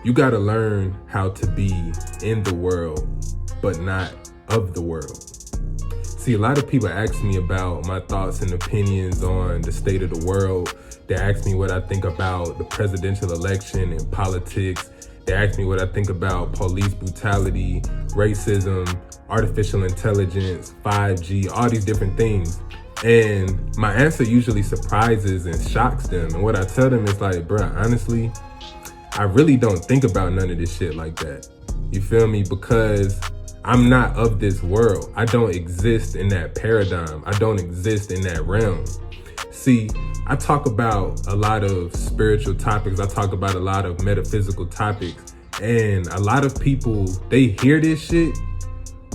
You gotta learn how to be in the world, but not of the world. See, a lot of people ask me about my thoughts and opinions on the state of the world. They ask me what I think about the presidential election and politics. They ask me what I think about police brutality, racism, artificial intelligence, 5G, all these different things. And my answer usually surprises and shocks them. And what I tell them is like, bruh, honestly, I really don't think about none of this shit like that. You feel me? Because I'm not of this world. I don't exist in that paradigm. I don't exist in that realm. See, I talk about a lot of spiritual topics. I talk about a lot of metaphysical topics. And a lot of people, they hear this shit,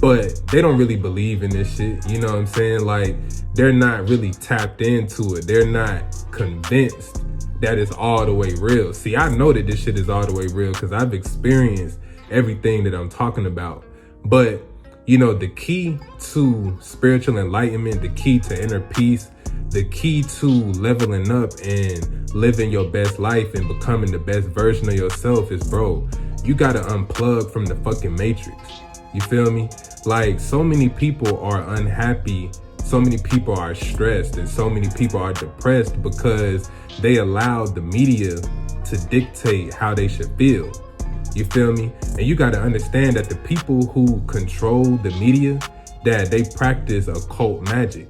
but they don't really believe in this shit. You know what I'm saying? Like, they're not really tapped into it. They're not convinced that it's all the way real. See, I know that this shit is all the way real because I've experienced everything that I'm talking about. But, you know, the key to spiritual enlightenment, the key to inner peace, the key to leveling up and living your best life and becoming the best version of yourself is, bro, you gotta unplug from the fucking matrix. You feel me? Like, so many people are unhappy, so many people are stressed, and so many people are depressed because they allowed the media to dictate how they should feel. You feel me? And you got to understand that the people who control the media, that they practice occult magic.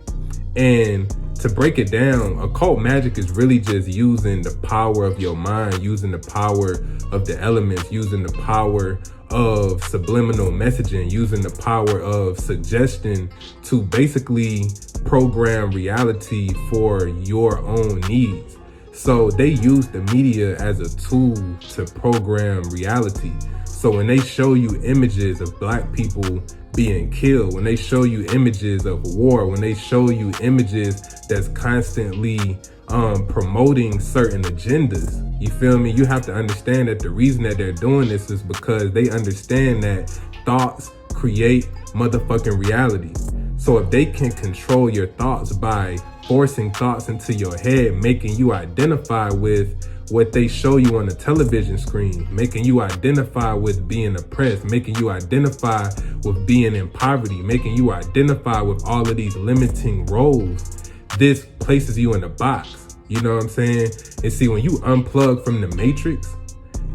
And to break it down, occult magic is really just using the power of your mind, using the power of the elements, using the power of subliminal messaging, using the power of suggestion to basically program reality for your own needs. So they use the media as a tool to program reality. So when they show you images of black people being killed, when they show you images of war, when they show you images that's constantly promoting certain agendas, you feel me? You have to understand that the reason that they're doing this is because they understand that thoughts create motherfucking reality. So if they can control your thoughts by forcing thoughts into your head, making you identify with what they show you on the television screen, making you identify with being oppressed, making you identify with being in poverty, making you identify with all of these limiting roles, this places you in a box. You know what I'm saying? And see, when you unplug from the matrix,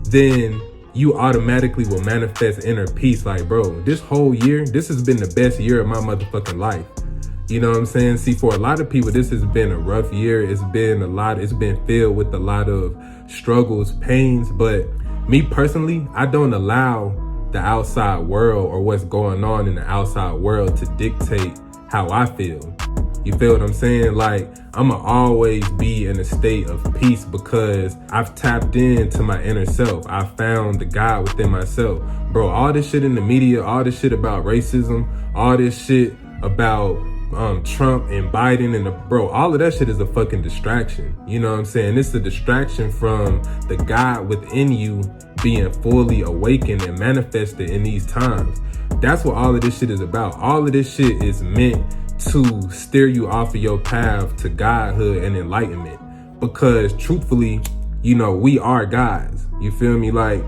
then you automatically will manifest inner peace. Like, bro, this whole year, this has been the best year of my motherfucking life. You know what I'm saying? See, for a lot of people, this has been a rough year. It's been filled with a lot of struggles, pains. But me personally, I don't allow the outside world or what's going on in the outside world to dictate how I feel. You feel what I'm saying? Like, I'ma always be in a state of peace because I've tapped into my inner self. I found the God within myself. Bro, all this shit in the media, all this shit about racism, all this shit about Trump and Biden bro, all of that shit is a fucking distraction. You know what I'm saying? It's a distraction from the God within you being fully awakened and manifested in these times. That's what all of this shit is about. All of this shit is meant to steer you off of your path to godhood and enlightenment. Because truthfully, you know, we are gods. You feel me? Like,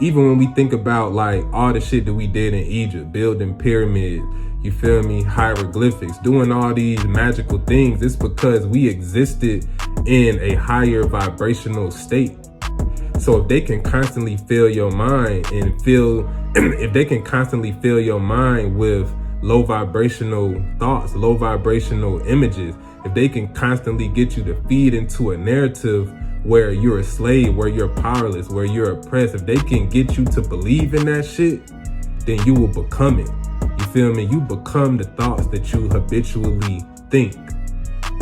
even when we think about like all the shit that we did in Egypt, building pyramids, you feel me, hieroglyphics, doing all these magical things, it's because we existed in a higher vibrational state. So if they can constantly fill your mind if they can constantly fill your mind with low vibrational thoughts, low vibrational images, if they can constantly get you to feed into a narrative where you're a slave, where you're powerless, where you're oppressed, if they can get you to believe in that shit, then you will become it. You feel me? You become the thoughts that you habitually think.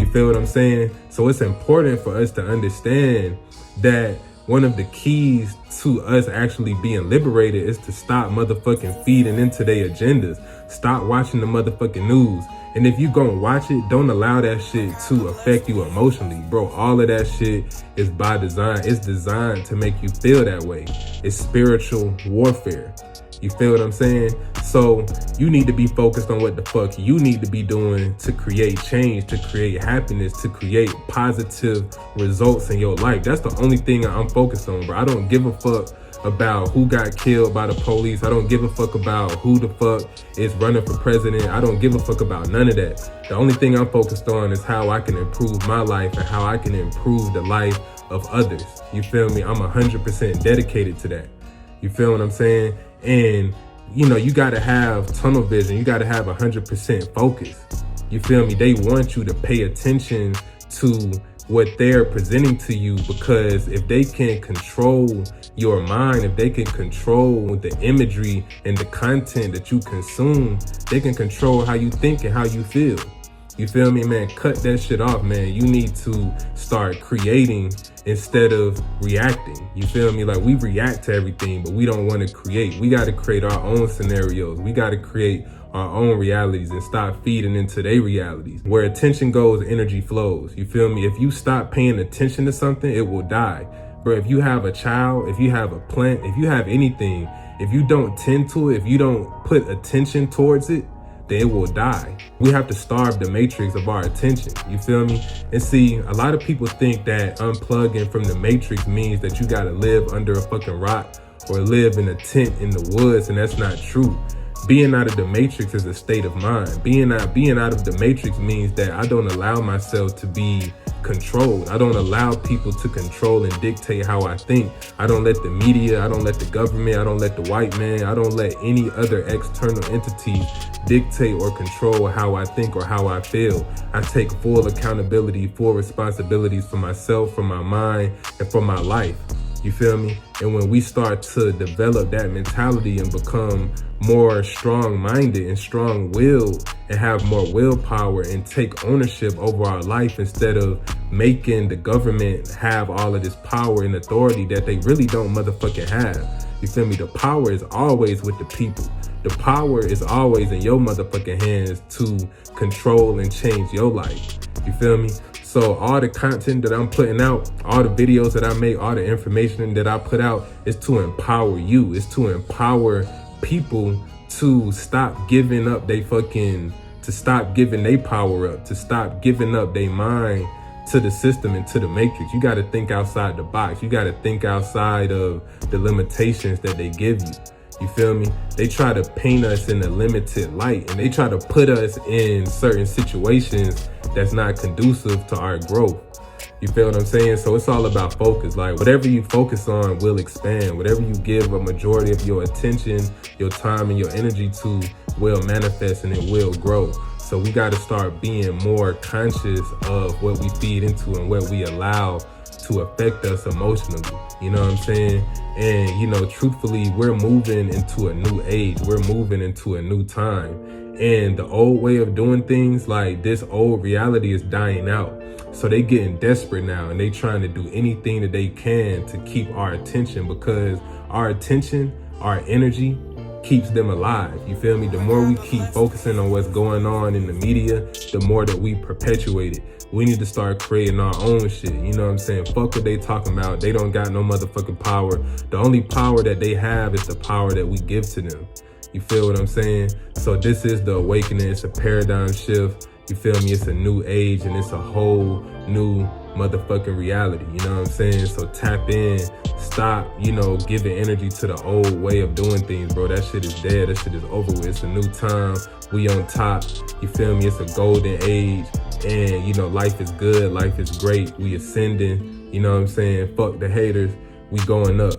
You feel what I'm saying? So it's important for us to understand that one of the keys to us actually being liberated is to stop motherfucking feeding into their agendas. Stop watching the motherfucking news. And if you gonna watch it, don't allow that shit to affect you emotionally. Bro, all of that shit is by design. It's designed to make you feel that way. It's spiritual warfare. You feel what I'm saying? So you need to be focused on what the fuck you need to be doing to create change, to create happiness, to create positive results in your life. That's the only thing I'm focused on, bro. I don't give a fuck about who got killed by the police. I don't give a fuck about who the fuck is running for president. I don't give a fuck about none of that. The only thing I'm focused on is how I can improve my life and how I can improve the life of others. You feel me? I'm 100% dedicated to that. You feel what I'm saying? And you know, you gotta have tunnel vision. You gotta have 100% focus. You feel me? They want you to pay attention to what they're presenting to you, because if they can control your mind, if they can control the imagery and the content that you consume, they can control how you think and how you feel. You feel me, man? Cut that shit off, man. You need to start creating instead of reacting. You feel me? Like, we react to everything, but we don't want to create. We got to create our own scenarios. We got to create our own realities and stop feeding into their realities. Where attention goes, energy flows. You feel me? If you stop paying attention to something, it will die. Bro, if you have a child, if you have a plant, if you have anything, if you don't tend to it, if you don't put attention towards it, then it will die. We have to starve the matrix of our attention. You feel me? And see, a lot of people think that unplugging from the matrix means that you gotta live under a fucking rock or live in a tent in the woods, and that's not true. Being out of the matrix is a state of mind. Being out of the matrix means that I don't allow myself to be controlled. I don't allow people to control and dictate how I think. I don't let the media, I don't let the government, I don't let the white man, I don't let any other external entities dictate or control how I think or how I feel. I take full accountability, full responsibilities for myself, for my mind, and for my life. You feel me? And when we start to develop that mentality and become more strong-minded and strong-willed and have more willpower and take ownership over our life instead of making the government have all of this power and authority that they really don't motherfucking have. You feel me? The power is always with the people. The power is always in your motherfucking hands to control and change your life. You feel me? So all the content that I'm putting out, all the videos that I make, all the information that I put out is to empower you. It's to empower people to stop giving up to stop giving their power up, to stop giving up their mind to the system and to the matrix. You got to think outside the box. You got to think outside of the limitations that they give you. You feel me? They try to paint us in a limited light, and they try to put us in certain situations that's not conducive to our growth. You feel what I'm saying? So it's all about focus. Like, whatever you focus on will expand. Whatever you give a majority of your attention, your time, and your energy to will manifest, and it will grow. So we got to start being more conscious of what we feed into and what we allow to affect us emotionally. You know what I'm saying? And, you know, truthfully, we're moving into a new age. We're moving into a new time. And the old way of doing things, like this old reality, is dying out. So they getting desperate now, and they trying to do anything that they can to keep our attention, because our attention, our energy keeps them alive. You feel me? The more we keep focusing on what's going on in the media, the more that we perpetuate it. We need to start creating our own shit. You know what I'm saying? Fuck what they talking about. They don't got no motherfucking power. The only power that they have is the power that we give to them. You feel what I'm saying? So this is the awakening. It's a paradigm shift. You feel me? It's a new age, and it's a whole new motherfucking reality. You know what I'm saying? So tap in. Stop, you know, giving energy to the old way of doing things, bro. That shit is dead. That shit is over with. It's a new time. We on top. You feel me? It's a golden age. And, you know, life is good. Life is great. We ascending. You know what I'm saying? Fuck the haters. We going up.